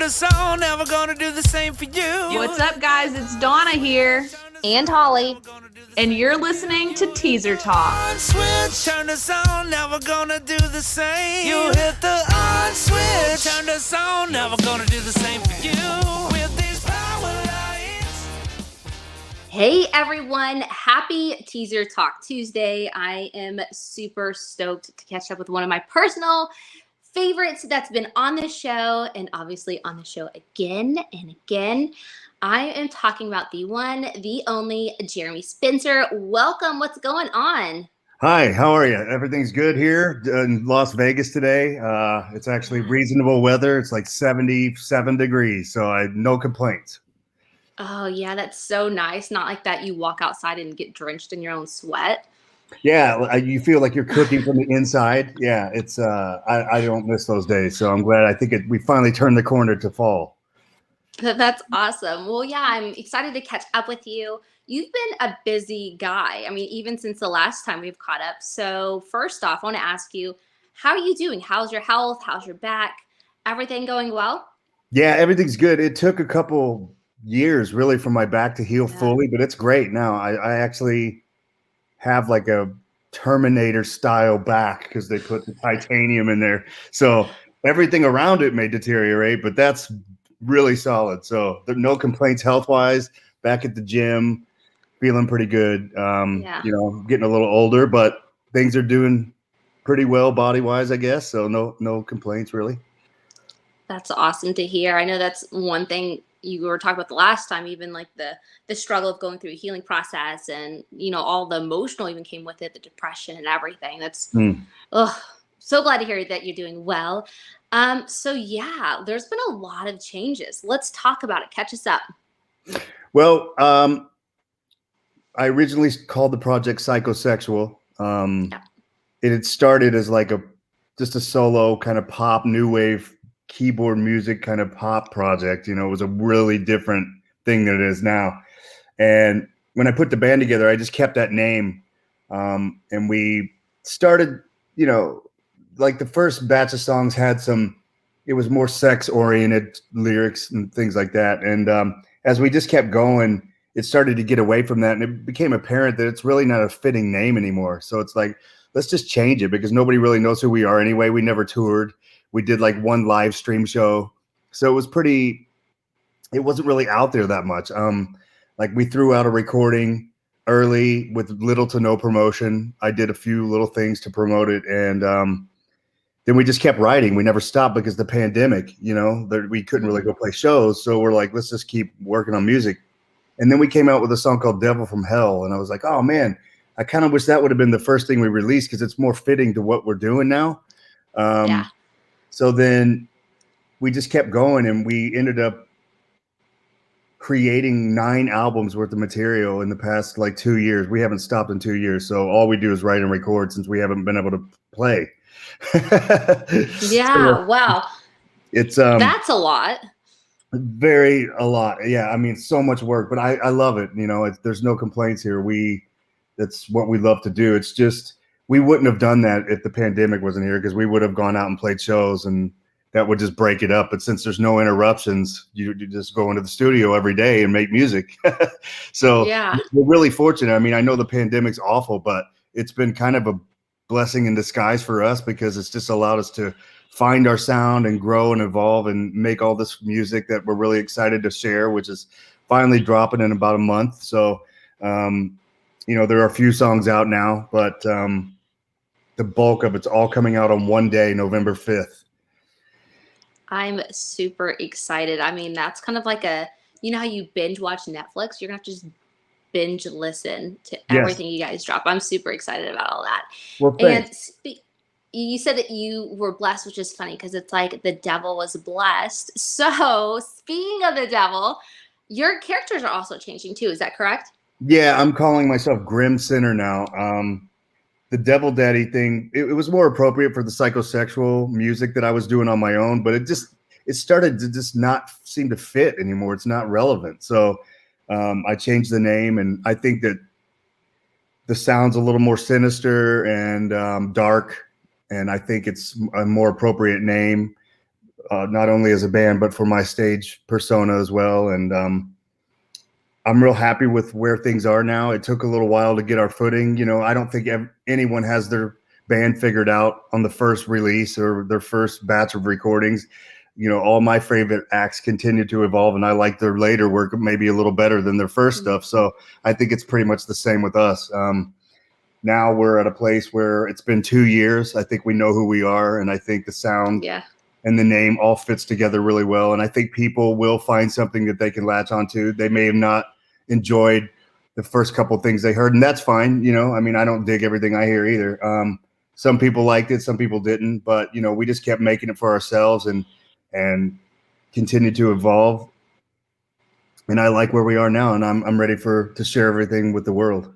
the song, never gonna do the same for you. What's up, guys? It's Donna here. And Holly. And you're listening to Teaser Talk. On switch, turn the song, never gonna do the same. You hit the on switch, turn the song, never gonna do the same for you. With these power lights. Hey everyone, happy Teaser Talk Tuesday. I am super stoked to catch up with one of my personal favorites that's been on the show and obviously on the show again and again. I am talking about the one, the only Jeremy Spencer. Welcome. What's going on? Hi, how are you? Everything's good here in Las Vegas today. It's actually reasonable weather. It's like 77 degrees, so no complaints. Oh, yeah, that's so nice. Not like that you walk outside and get drenched in your own sweat. Yeah, you feel like you're cooking from the inside. Yeah, it's I don't miss those days, so I'm glad. I think we finally turned the corner to fall. That's awesome. Well, yeah, I'm excited to catch up with you. You've been a busy guy. I mean, even since the last time we've caught up. So first off, I want to ask you, how are you doing? How's your health? How's your back? Everything going well? Yeah, everything's good. It took a couple years really for my back to heal fully, but it's great now. I actually have like a Terminator style back because they put the titanium in there. So everything around it may deteriorate, but that's really solid. So there are no complaints health-wise. Back at the gym, feeling pretty good. You know, getting a little older, but things are doing pretty well body-wise, I guess. So no complaints really. That's awesome to hear. I know that's one thing you were talking about the last time, even like the struggle of going through a healing process and, you know, all the emotional even came with it, the depression and everything. That's so glad to hear that you're doing well. So yeah, there's been a lot of changes. Let's talk about it. Catch us up. Well, I originally called the project Psychosexual. It had started as like just a solo kind of pop new wave keyboard music kind of pop project. You know, it was a really different thing than it is now. And when I put the band together, I just kept that name. And we started, you know, like the first batch of songs had it was more sex oriented lyrics and things like that. And as we just kept going, it started to get away from that. And it became apparent that it's really not a fitting name anymore. So it's like, let's just change it because nobody really knows who we are anyway. We never toured. We did like one live stream show. So it wasn't really out there that much. Like we threw out a recording early with little to no promotion. I did a few little things to promote it. And then we just kept writing. We never stopped because the pandemic, you know, we couldn't really go play shows. So we're like, let's just keep working on music. And then we came out with a song called Devil from Hell. And I was like, oh man, I kind of wish that would have been the first thing we released because it's more fitting to what we're doing now. So then we just kept going and we ended up creating 9 albums worth of material in the past like 2 years. We haven't stopped in 2 years. So all we do is write and record since we haven't been able to play. Wow. It's that's a lot. A lot. Yeah. I mean, so much work, but I love it. You know, there's no complaints here. That's what we love to do. It's just, we wouldn't have done that if the pandemic wasn't here because we would have gone out and played shows and that would just break it up. But since there's no interruptions, you just go into the studio every day and make music. So we're really fortunate. I mean, I know the pandemic's awful, but it's been kind of a blessing in disguise for us because it's just allowed us to find our sound and grow and evolve and make all this music that we're really excited to share, which is finally dropping in about a month. So, you know, there are a few songs out now, but the bulk of it's all coming out on one day, November 5th. I'm super excited. I mean, that's kind of like you know how you binge watch Netflix? You're going to have to just binge listen to everything you guys drop. I'm super excited about all that. Well, thanks. And you said that you were blessed, which is funny because it's like the devil was blessed. So speaking of the devil, your characters are also changing too. Is that correct? Yeah, I'm calling myself Grim Sinner now. The Devil Daddy thing, it was more appropriate for the psychosexual music that I was doing on my own, but it started to just not seem to fit anymore. It's not relevant. So I changed the name, and I think that the sound's a little more sinister and dark, and I think it's a more appropriate name not only as a band, but for my stage persona as well. And I'm real happy with where things are now. It took a little while to get our footing. You know, I don't think anyone has their band figured out on the first release or their first batch of recordings. You know, all my favorite acts continue to evolve, and I like their later work maybe a little better than their first stuff. So I think it's pretty much the same with us. Now we're at a place where it's been 2 years. I think we know who we are, and I think the sound and the name all fits together really well. And I think people will find something that they can latch onto. They may have not enjoyed the first couple of things they heard, and that's fine. You know, I mean, I don't dig everything I hear either. Some people liked it, some people didn't, but you know, we just kept making it for ourselves and continued to evolve. And I like where we are now, and I'm ready to share everything with the world.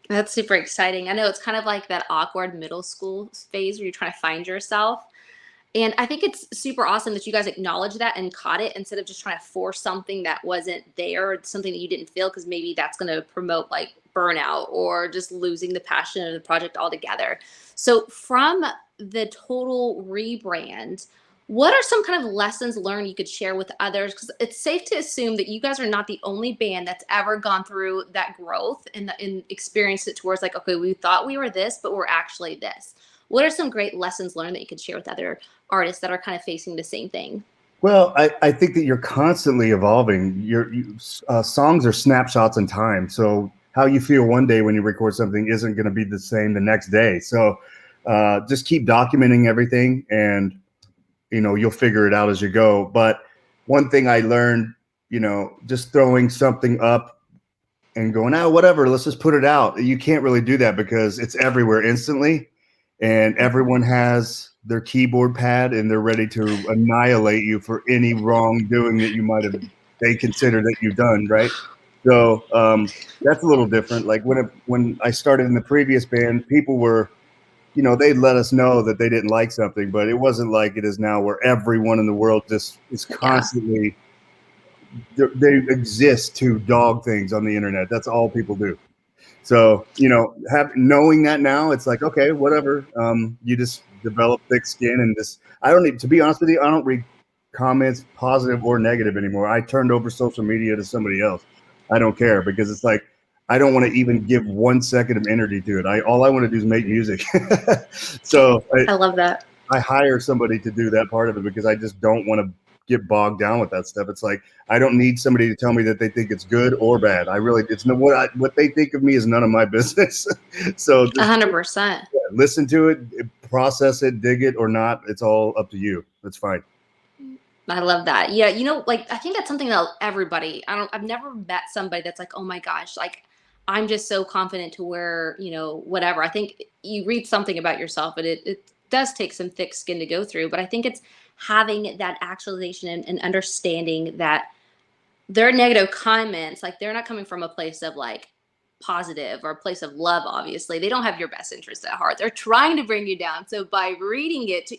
That's super exciting. I know it's kind of like that awkward middle school phase where you're trying to find yourself. And I think it's super awesome that you guys acknowledge that and caught it instead of just trying to force something that wasn't there, or something that you didn't feel, because maybe that's going to promote like burnout or just losing the passion of the project altogether. So from the total rebrand, what are some kind of lessons learned you could share with others? Because it's safe to assume that you guys are not the only band that's ever gone through that growth and experienced it towards like, okay, we thought we were this, but we're actually this. What are some great lessons learned that you could share with other artists that are kind of facing the same thing? Well, I think that you're constantly evolving. Your songs are snapshots in time. So how you feel one day when you record something isn't going to be the same the next day. So just keep documenting everything, and you know, you'll figure it out as you go. But one thing I learned, you know, just throwing something up and going, oh, whatever, let's just put it out. You can't really do that because it's everywhere instantly, and everyone has their keyboard pad and they're ready to annihilate you for any wrongdoing that they consider that you've done, right? So that's a little different. Like when I started in the previous band, people were, you know, they'd let us know that they didn't like something, but it wasn't like it is now, where everyone in the world just is constantly, they exist to dog things on the internet. That's all people do. So, you know, knowing that now, it's like, okay, whatever. You just develop thick skin, and to be honest with you, I don't read comments, positive or negative, anymore. I turned over social media to somebody else. I don't care, because it's like, I don't want to even give 1 second of energy to it. All I want to do is make music. So I love that. I hire somebody to do that part of it, because I just don't want to get bogged down with that stuff. It's like, I don't need somebody to tell me that they think it's good or bad. What they think of me is none of my business. So 100%. Listen to it, process it, dig it or not. It's all up to you. That's fine. I love that. Yeah, you know, like I think that's something that everybody, I've never met somebody that's like, oh my gosh, like I'm just so confident to where, you know, whatever. I think you read something about yourself, but it does take some thick skin to go through. But I think it's having that actualization and understanding that their negative comments, like they're not coming from a place of like positive or a place of love. Obviously, they don't have your best interest at heart. They're trying to bring you down. So by reading it,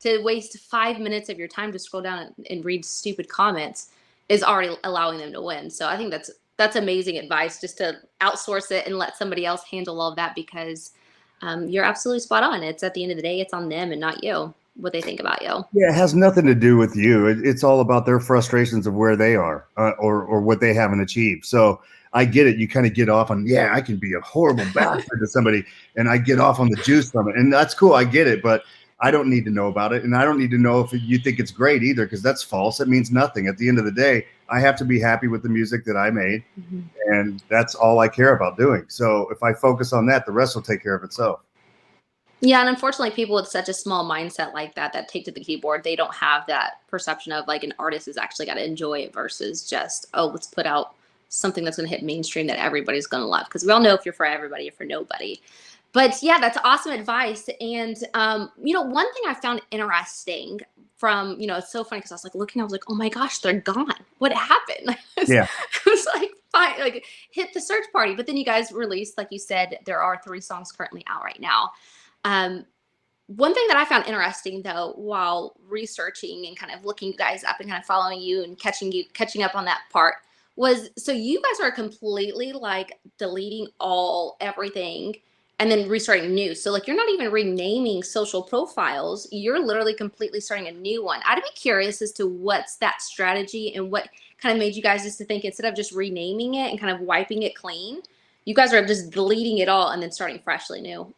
to waste 5 minutes of your time to scroll down and read stupid comments is already allowing them to win. So I think that's amazing advice, just to outsource it and let somebody else handle all of that, because you're absolutely spot on. It's at the end of the day, it's on them and not you, what they think about you. Yeah, it has nothing to do with you. It's all about their frustrations of where they are or what they haven't achieved. So I get it. You kind of get off on, yeah, I can be a horrible bastard to somebody, and I get off on the juice from it. And that's cool. I get it. But I don't need to know about it. And I don't need to know if you think it's great either, because that's false. It means nothing. At the end of the day, I have to be happy with the music that I made. Mm-hmm. And that's all I care about doing. So if I focus on that, the rest will take care of itself. Yeah, and unfortunately, people with such a small mindset like that take to the keyboard, they don't have that perception of like an artist has actually got to enjoy it versus just, oh, let's put out something that's going to hit mainstream that everybody's going to love. Because we all know if you're for everybody, you're for nobody. But yeah, that's awesome advice. And, you know, one thing I found interesting from, you know, it's so funny because I was like looking, I was like, oh my gosh, they're gone. What happened? Yeah. It was like, fine, like hit the search party. But then you guys released, like you said, there are 3 songs currently out right now. One thing that I found interesting though, while researching and kind of looking you guys up and kind of following you and catching up on that part was, so you guys are completely like deleting everything and then restarting new. So like you're not even renaming social profiles. You're literally completely starting a new one. I'd be curious as to what's that strategy and what kind of made you guys just to think instead of just renaming it and kind of wiping it clean, you guys are just deleting it all and then starting freshly new.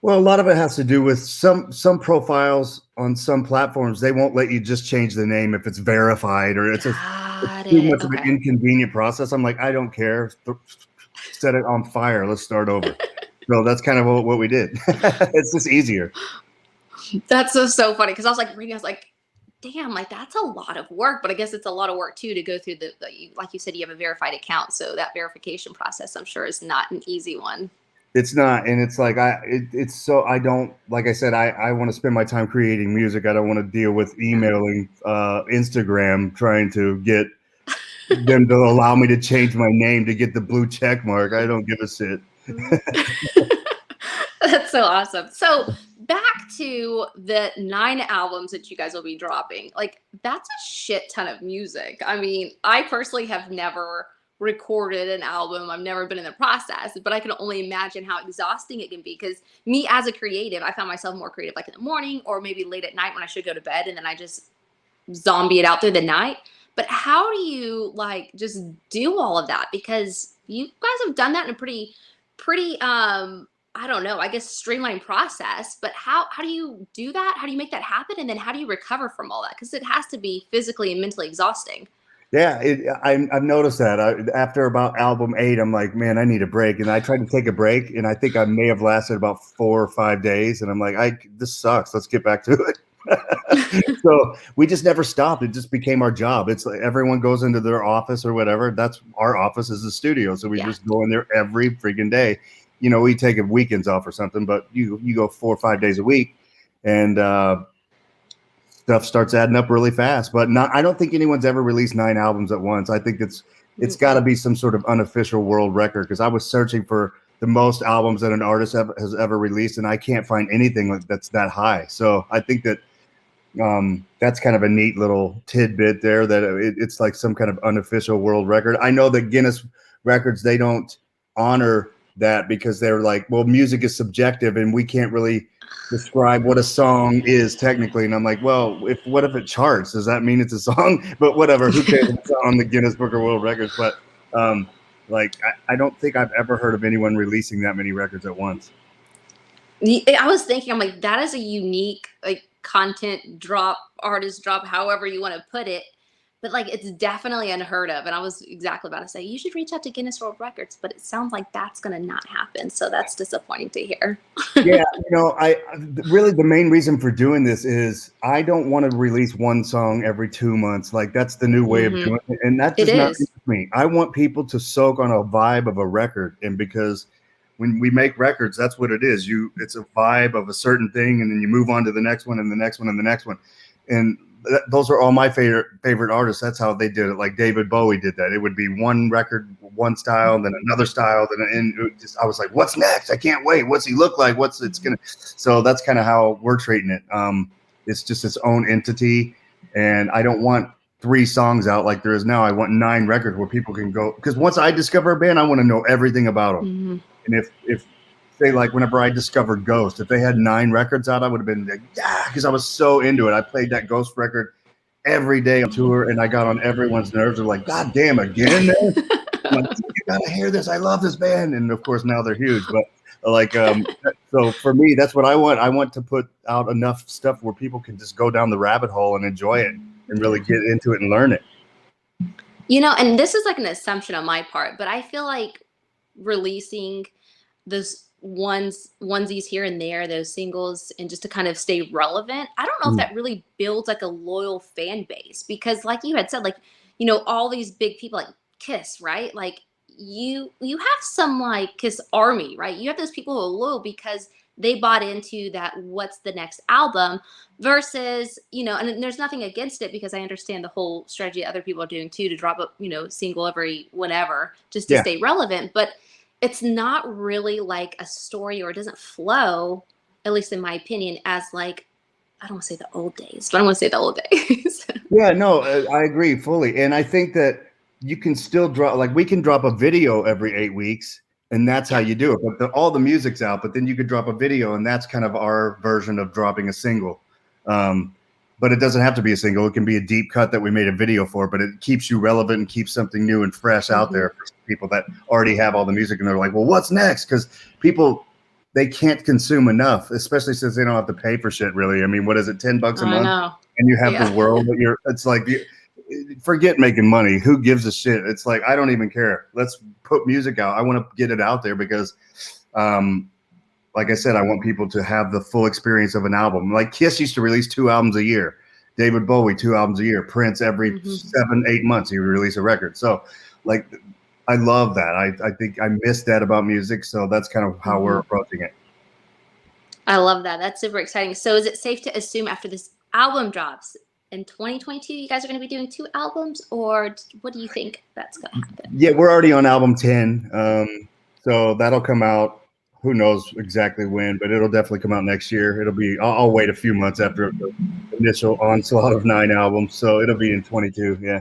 Well, a lot of it has to do with some profiles on some platforms. They won't let you just change the name if it's verified or it's too much of an inconvenient process. I'm like, I don't care. Set it on fire. Let's start over. So that's kind of what we did. It's just easier. That's so funny because I was like, damn, like that's a lot of work. But I guess it's a lot of work too to go through the like you said, you have a verified account, so that verification process, I'm sure, is not an easy one. It's not, and it's like it's so I don't, like I said, I want to spend my time creating music. I don't want to deal with emailing Instagram trying to get them to allow me to change my name to get the blue check mark. I don't give a shit. That's so awesome. So back to the 9 albums that you guys will be dropping. Like that's a shit ton of music. I mean, I personally have never recorded an album. I've never been in the process, but I can only imagine how exhausting it can be because me as a creative, I found myself more creative like in the morning or maybe late at night when I should go to bed, and then I just zombie it out through the night. But how do you like just do all of that? Because you guys have done that in a pretty I don't know, I guess streamlined process, but how do you do that? How do you make that happen? And then how do you recover from all that? Because it has to be physically and mentally exhausting. Yeah, I've noticed that. After about album 8, I'm like, man, I need a break. And I tried to take a break, and I think I may have lasted about 4 or 5 days. And I'm like, this sucks. Let's get back to it. So we just never stopped. It just became our job. It's like everyone goes into their office or whatever. That's our office is the studio. So we just go in there every freaking day. You know, we take weekends off or something, but you go 4 or 5 days a week, and stuff starts adding up really fast. But I don't think anyone's ever released 9 albums at once. I think it's got to be some sort of unofficial world record, because I was searching for the most albums that an artist has ever released, and I can't find anything that's that high. So I think that that's kind of a neat little tidbit there, that it's like some kind of unofficial world record. I know that Guinness Records, they don't honor that because they're like, well, music is subjective and we can't really describe what a song is technically. And I'm like, well, what if it charts? Does that mean it's a song? But whatever, who cares? It's on the Guinness Book of World Records. But I don't think I've ever heard of anyone releasing that many records at once. I was thinking, I'm like, that is a unique like content drop, artist drop, however you want to put it. But like, it's definitely unheard of. And I was exactly about to say, you should reach out to Guinness World Records, but it sounds like that's going to not happen. So that's disappointing to hear. Yeah. You know, I really, the main reason for doing this is I don't want to release one song every 2 months. Like that's the new way of doing it. And that does not interest me. I want people to soak on a vibe of a record. And because when we make records, that's what it is. It's a vibe of a certain thing. And then you move on to the next one and the next one and the next one. And those are all my favorite artists. That's how they did it. Like David Bowie did that. It would be one record, one style, then another style, I was like, what's next? I can't wait. What's he look like? So that's kind of how we're treating it. It's just its own entity, and I don't want 3 songs out like there is now. I want 9 records where people can go, because once I discover a band, I want to know everything about them. And if say, like, whenever I discovered Ghost, if they had 9 records out, I would have been like, yeah, because I was so into it. I played that Ghost record every day on tour, and I got on everyone's nerves. They're like, God damn, again, man? I'm like, you gotta hear this. I love this band. And of course, now they're huge. But like, so for me, that's what I want. I want to put out enough stuff where people can just go down the rabbit hole and enjoy it and really get into it and learn it. You know, and this is like an assumption on my part, but I feel like releasing those onesies here and there, those singles, and just to kind of stay relevant, I don't know if that really builds like a loyal fan base, because like you had said, like, you know, all these big people like Kiss, right? Like you have some like Kiss army, right? You have those people who are loyal because they bought into that what's the next album, versus, you know, and there's nothing against it because I understand the whole strategy other people are doing too, to drop a, you know, single every whenever just to stay relevant. But it's not really like a story, or it doesn't flow, at least in my opinion, as like, I don't want to say the old days, but I want to say the old days. Yeah, no, I agree fully. And I think that you can still drop, like we can drop a video every 8 weeks, And that's how you do it. But all the music's out, but then you could drop a video, and that's kind of our version of dropping a single. But it doesn't have to be a single. It can be a deep cut that we made a video for, but it keeps you relevant and keeps something new and fresh out there for people that already have all the music, and they're like, well, what's next? Because people, they can't consume enough, especially since they don't have to pay for shit, really. I mean, what is it, $10 a month? Know. And you have the world that it's like, forget making money. Who gives a shit? It's like, I don't even care. Let's put music out. I want to get it out there because, like I said, I want people to have the full experience of an album. Like Kiss used to release 2 albums a year. David Bowie, 2 albums a year. Prince, every 7-8 months, he would release a record. So like, I love that. I think I miss that about music. So that's kind of how we're approaching it. I love that. That's super exciting. So is it safe to assume after this album drops in 2022, you guys are going to be doing 2 albums, or what do you think that's going to happen? Yeah, we're already on album 10. So that'll come out, who knows exactly when, but it'll definitely come out next year. It'll be, I'll wait a few months after the initial onslaught of 9 albums. So it'll be in 22. Yeah.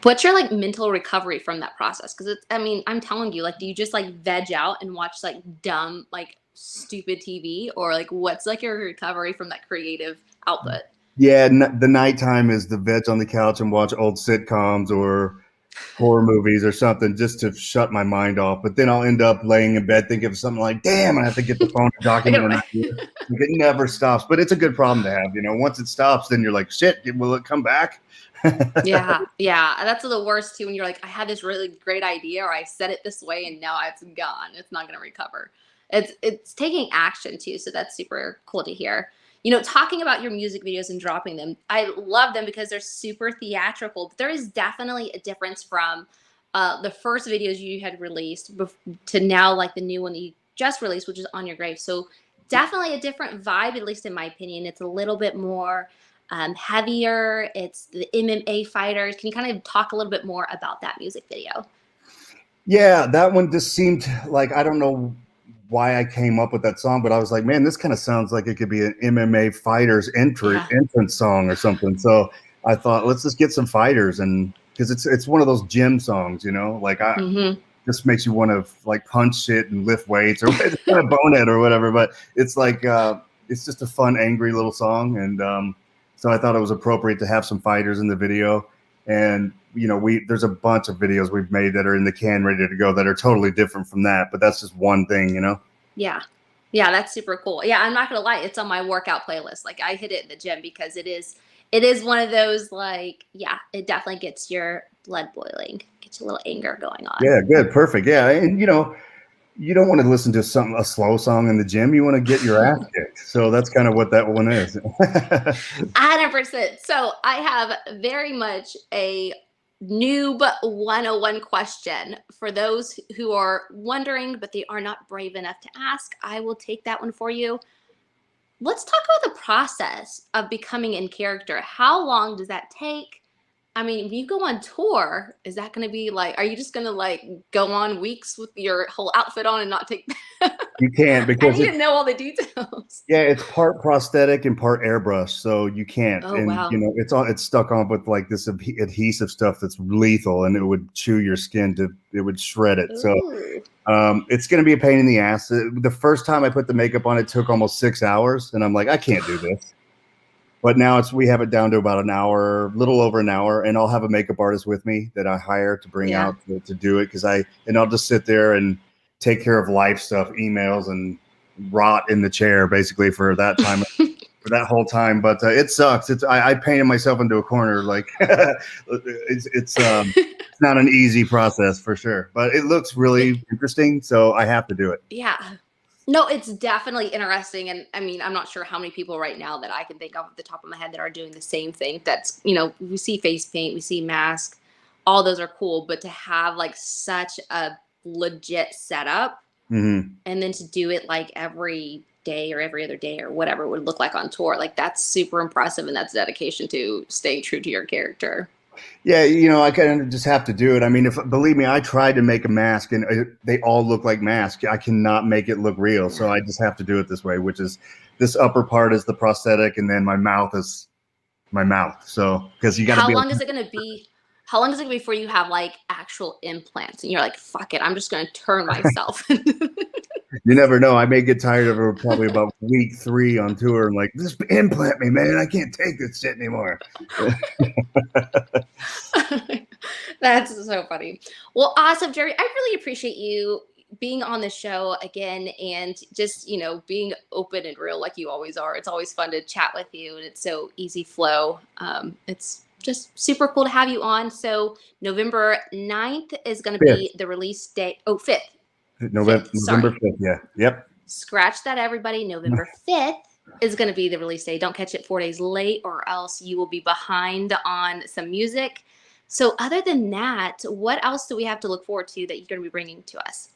What's your like mental recovery from that process? Because it's, I mean, I'm telling you, like, do you just like veg out and watch like dumb, like stupid TV, or like what's like your recovery from that creative output? Yeah, the nighttime is the veg on the couch and watch old sitcoms or horror movies or something just to shut my mind off. But then I'll end up laying in bed thinking of something like, damn, I have to get the phone and document it. It never stops. But it's a good problem to have. You know, once it stops, then you're like, shit, will it come back? Yeah. That's the worst too, when you're like, I had this really great idea, or I said it this way and now it's gone. It's not going to recover. It's taking action too. So that's super cool to hear. You know, talking about your music videos and dropping them, I love them because they're super theatrical. But there is definitely a difference from the first videos you had released to now, like the new one that you just released, which is On Your Grave. So definitely a different vibe, at least in my opinion. It's a little bit more heavier. It's the MMA fighters. Can you kind of talk a little bit more about that music video? Yeah, that one just seemed like, I don't know why I came up with that song, but I was like, man, this kind of sounds like it could be an MMA fighters entrance song or something. So I thought, let's just get some fighters, and because it's one of those gym songs, you know, like just makes you want to like punch shit and lift weights or kind of bonehead or whatever. But it's like it's just a fun, angry little song, and so I thought it was appropriate to have some fighters in the video. And you know, there's a bunch of videos we've made that are in the can ready to go that are totally different from that, but that's just one thing, you know? Yeah, that's super cool. Yeah, I'm not gonna lie, it's on my workout playlist. Like, I hit it in the gym because it is one of those, like, yeah, it definitely gets your blood boiling, gets a little anger going on. Yeah, good, perfect. Yeah, and you know, you don't want to listen to a slow song in the gym. You want to get your ass kicked. So that's kind of what that one is. 100%. So I have very much a Noob 101 question for those who are wondering, but they are not brave enough to ask. I will take that one for you. Let's talk about the process of becoming in character. How long does that take? I mean, if you go on tour, is that going to be like, are you just going to like go on weeks with your whole outfit on and not take You can't, because I need to know all the details. Yeah, it's part prosthetic and part airbrush, so you can't. Oh, and wow. you know, it's stuck on with like this adhesive stuff that's lethal, and it would chew your skin it would shred it. Ooh. So it's going to be a pain in the ass. The first time I put the makeup on, it took almost 6 hours, and I'm like, I can't do this. But now we have it down to about an hour, little over an hour, and I'll have a makeup artist with me that I hire to bring out to do it, and I'll just sit there and take care of life stuff, emails, and rot in the chair basically for that time, for that whole time. But it sucks. I painted myself into a corner. Like it's not an easy process for sure, but it looks really interesting, so I have to do it. Yeah. No, it's definitely interesting. And I mean, I'm not sure how many people right now that I can think of at the top of my head that are doing the same thing. That's, you know, we see face paint, we see mask, all those are cool. But to have like such a legit setup and then to do it like every day or every other day or whatever it would look like on tour, like that's super impressive. And that's dedication to staying true to your character. Yeah, you know, I kind of just have to do it. I mean, believe me, I tried to make a mask and they all look like masks. I cannot make it look real. So I just have to do it this way, which is this upper part is the prosthetic and then my mouth is my mouth. So because you got to How long is it going to be? how long is it before you have like actual implants and you're like, fuck it, I'm just going to turn myself? You never know. I may get tired of her probably about week 3 on tour and like, just implant me, man. I can't take this shit anymore. That's so funny. Well, awesome, Jerry. I really appreciate you being on the show again and just, being open and real like you always are. It's always fun to chat with you and it's so easy flow. It's just super cool to have you on. So November 9th is going to be the release date. Oh, 5th. November 5th. Yeah. Yep. Scratch that, everybody. November 5th is going to be the release date. Don't catch it 4 days late or else you will be behind on some music. So other than that, what else do we have to look forward to that you're going to be bringing to us?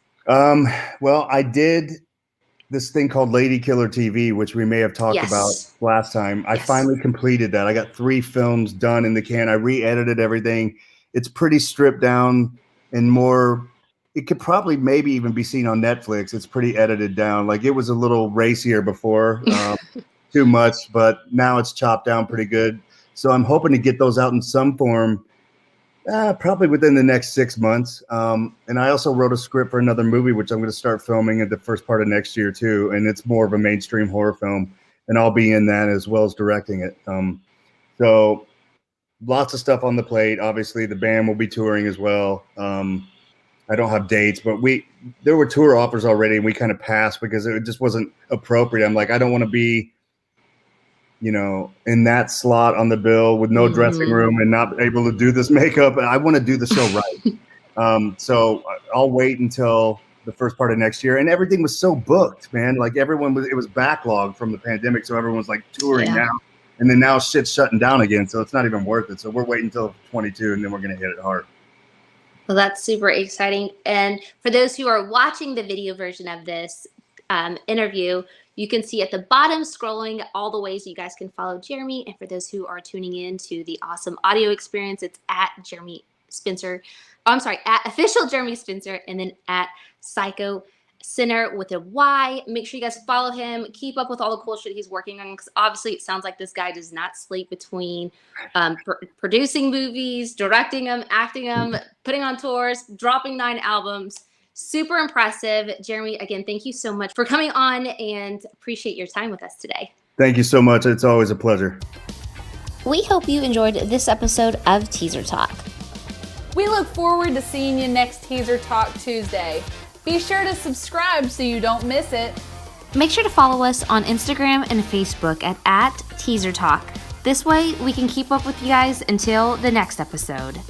Well, I did this thing called Lady Killer TV, which we may have talked about last time. I finally completed that. I got 3 films done in the can. I re-edited everything. It's pretty stripped down and more. It could probably maybe even be seen on Netflix. It's pretty edited down. Like it was a little racier before, too much, but now it's chopped down pretty good. So I'm hoping to get those out in some form, probably within the next 6 months. And I also wrote a script for another movie, which I'm going to start filming at the first part of next year too. And it's more of a mainstream horror film, and I'll be in that as well as directing it. So lots of stuff on the plate. Obviously, the band will be touring as well. I don't have dates, but there were tour offers already, and we kind of passed because it just wasn't appropriate. I'm like, I don't want to be, in that slot on the bill with no dressing room and not able to do this makeup. I want to do the show right. So I'll wait until the first part of next year. And everything was so booked, man. Like it was backlogged from the pandemic. So everyone's like touring now. And then now shit's shutting down again. So it's not even worth it. So we're waiting until 22 and then we're going to hit it hard. Well, that's super exciting. And for those who are watching the video version of this interview, you can see at the bottom scrolling all the ways you guys can follow Jeremy. And for those who are tuning in to the awesome audio experience, it's at Jeremy Spencer. At official Jeremy Spencer, and then at Psycho Center with a Y. Make sure you guys follow him. Keep up with all the cool shit he's working on, because obviously it sounds like this guy does not sleep between producing movies, directing them, acting them, putting on tours, dropping 9 albums. Super impressive. Jeremy, again, thank you so much for coming on and appreciate your time with us today. Thank you so much. It's always a pleasure. We hope you enjoyed this episode of Teaser Talk. We look forward to seeing you next Teaser Talk Tuesday. Be sure to subscribe so you don't miss it. Make sure to follow us on Instagram and Facebook at Teaser Talk. This way we can keep up with you guys until the next episode.